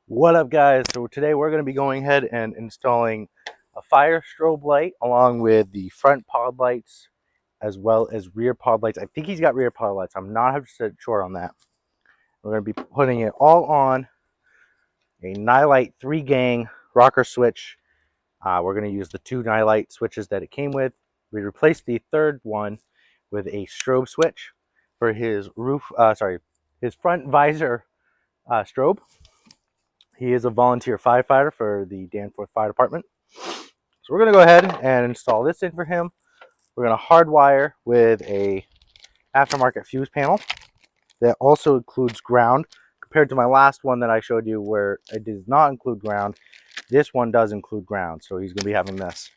What up, guys? So today we're going to be going ahead and installing a fire strobe light along with the front pod lights as well as rear pod lights. I think he's got rear pod lights. I'm not 100% sure on that. We're going to be putting it all on a Nightlight 3-gang rocker switch. We're going to use the two Nightlight switches that it came with. We replaced the third one with a strobe switch for his his front visor strobe. He is a volunteer firefighter for the Danforth Fire Department. So we're going to go ahead and install this in for him. We're going to hardwire with a aftermarket fuse panel that also includes ground. Compared to my last one that I showed you where it does not include ground, this one does include ground. So he's going to be having this.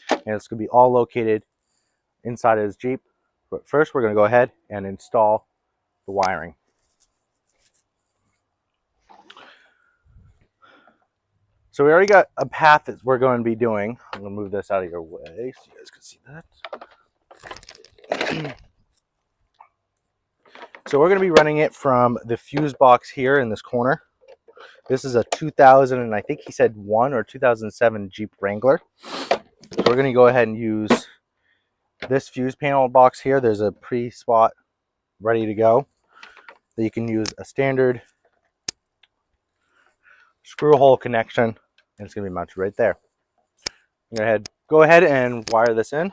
And it's going to be all located inside of his Jeep. But first we're going to go ahead and install the wiring. So we already got a path that we're going to be doing. I'm going to move this out of your way so you guys can see that. So we're going to be running it from the fuse box here in this corner. This is a 2000, and I think he said 1 or 2007 Jeep Wrangler. So we're going to go ahead and use this fuse panel box here. There's a pre-spot ready to go. So you can use a standard screw hole connection, and it's going to be mounted right there. Go ahead and wire this in.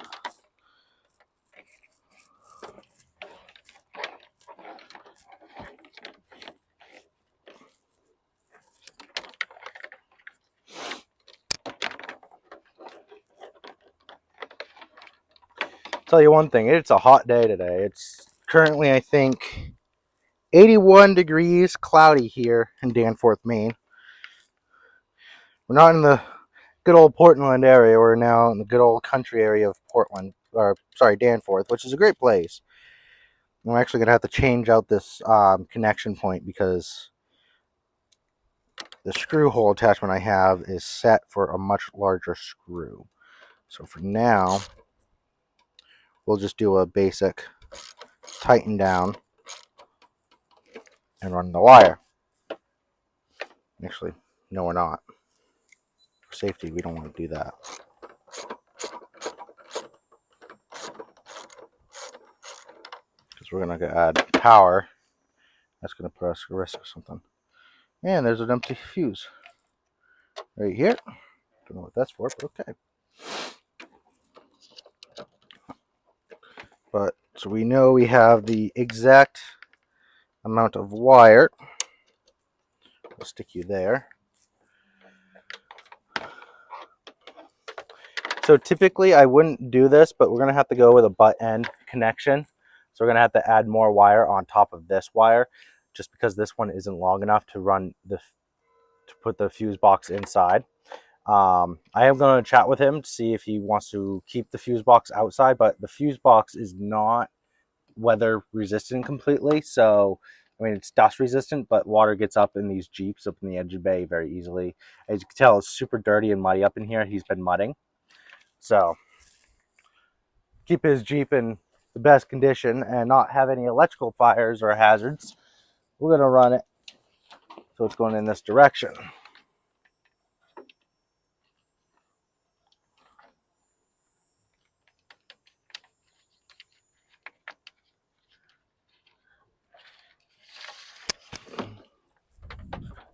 Tell you one thing, it's a hot day today. It's currently, I think, 81 degrees, cloudy here in Danforth, Maine. We're not in the good old Portland area. We're now in the good old country area of Danforth, which is a great place. I'm actually going to have to change out this connection point because the screw hole attachment I have is set for a much larger screw. So for now, we'll just do a basic tighten down and run the wire. Actually, no, we're not. For safety, we don't want to do that. Because we're going to add power. That's going to put us at risk of something. And there's an empty fuse right here. Don't know what that's for, but okay. But so we know we have the exact amount of wire. We'll stick you there. So typically I wouldn't do this, but we're going to have to go with a butt end connection. So we're going to have to add more wire on top of this wire, just because this one isn't long enough to put the fuse box inside. I am going to chat with him to see if he wants to keep the fuse box outside, but the fuse box is not weather resistant completely. So, I mean, it's dust resistant, but water gets up in these Jeeps up in the edge of the bay very easily. As you can tell, it's super dirty and muddy up in here. He's been mudding. So, keep his Jeep in the best condition and not have any electrical fires or hazards. We're going to run it so it's going in this direction.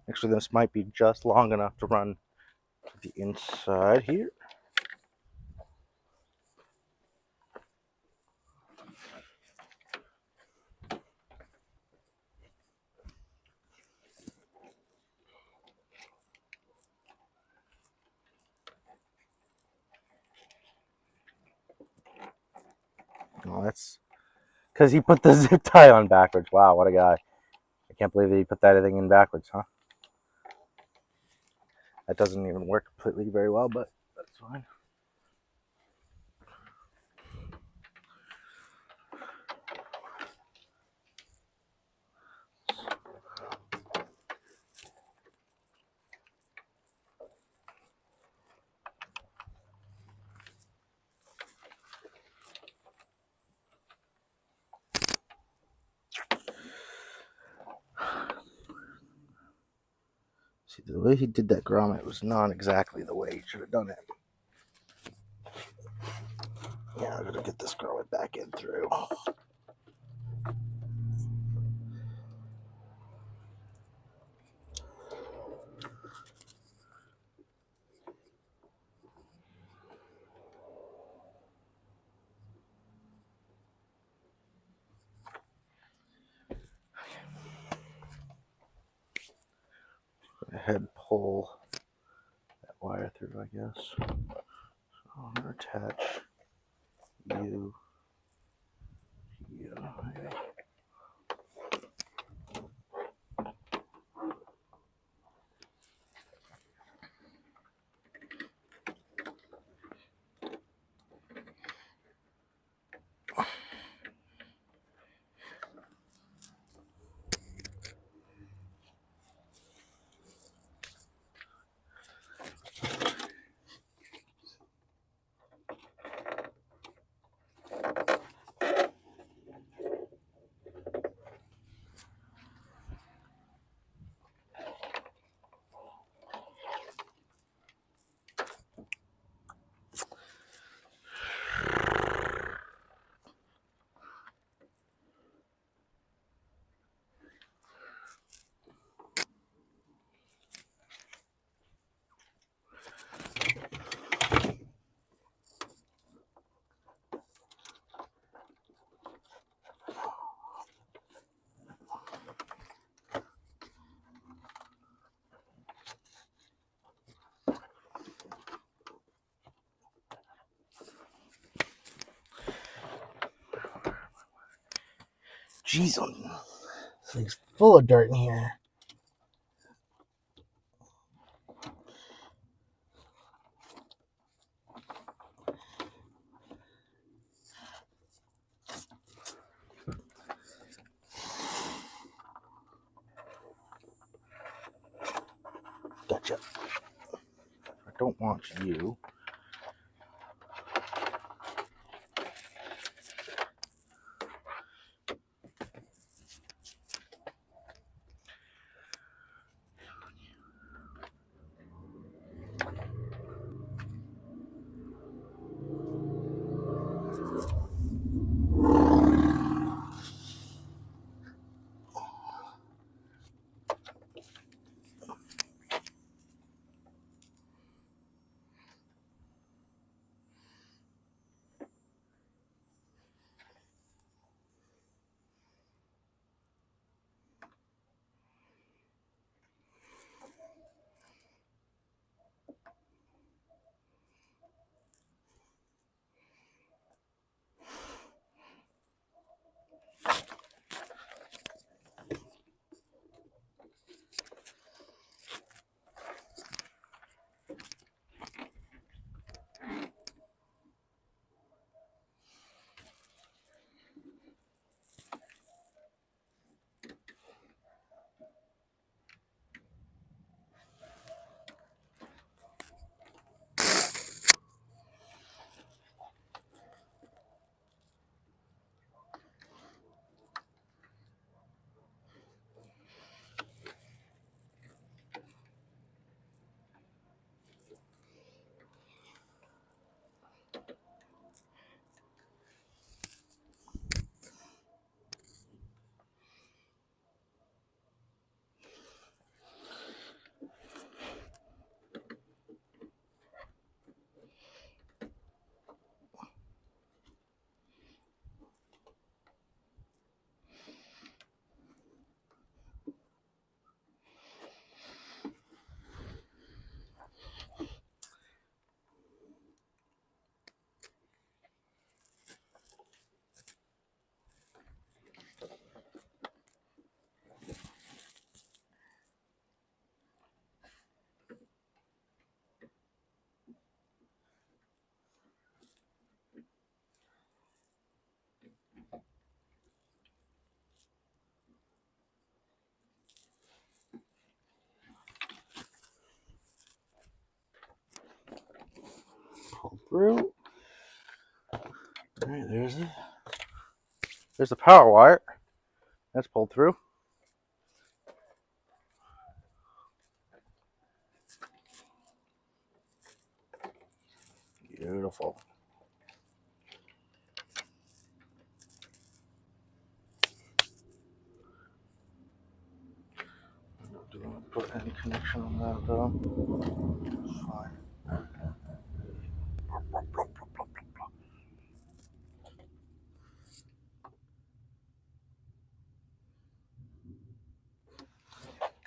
Actually, this might be just long enough to run to the inside here. Oh, that's because he put the zip tie on backwards. Wow, what a guy. I can't believe that he put that thing in backwards, huh? That doesn't even work completely very well, but that's fine. See, the way he did that grommet was not exactly the way he should have done it. Yeah, I'm gonna get this grommet back in through. Go ahead, pull that wire through, I guess. So I'm gonna attach you here. Jeez, this thing's full of dirt in here. Gotcha. I don't want you. Pull through. All right, there's it. There's the power wire. That's pulled through. Beautiful. Do you want to put any connection on that though? It's fine.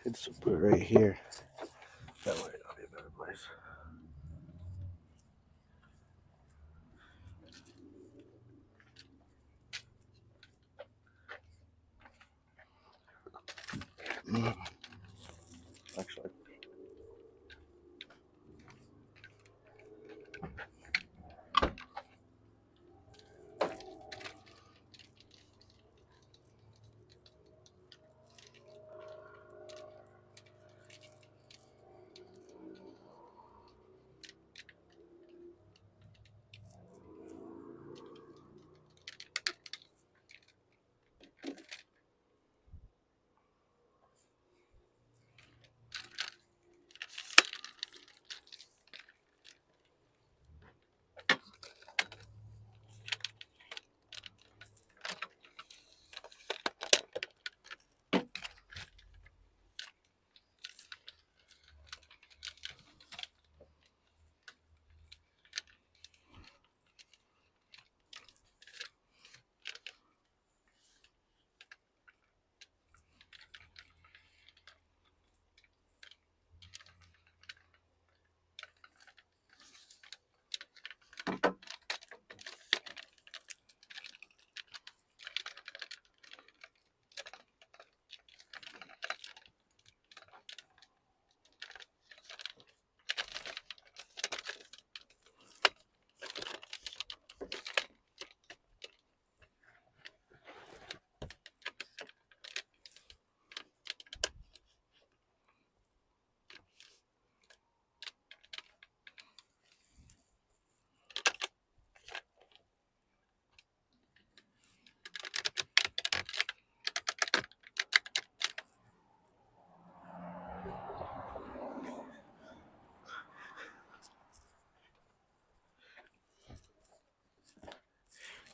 Could put it right here. That way it'll be a better place. Actually.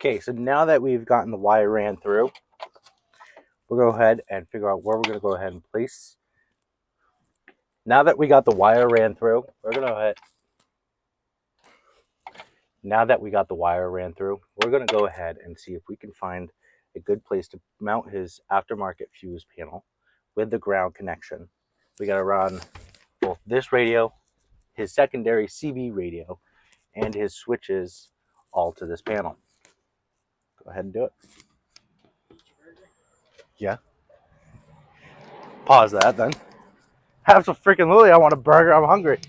Okay, so now that we've gotten the wire ran through, we'll go ahead and figure out where we're going to go ahead and place. Now that we got the wire ran through, we're going to go ahead and see if we can find a good place to mount his aftermarket fuse panel with the ground connection. We got to run both this radio, his secondary CB radio, and his switches all to this panel. Go ahead and do it. Yeah. Pause that then. Have some freaking Lily. I want a burger. I'm hungry.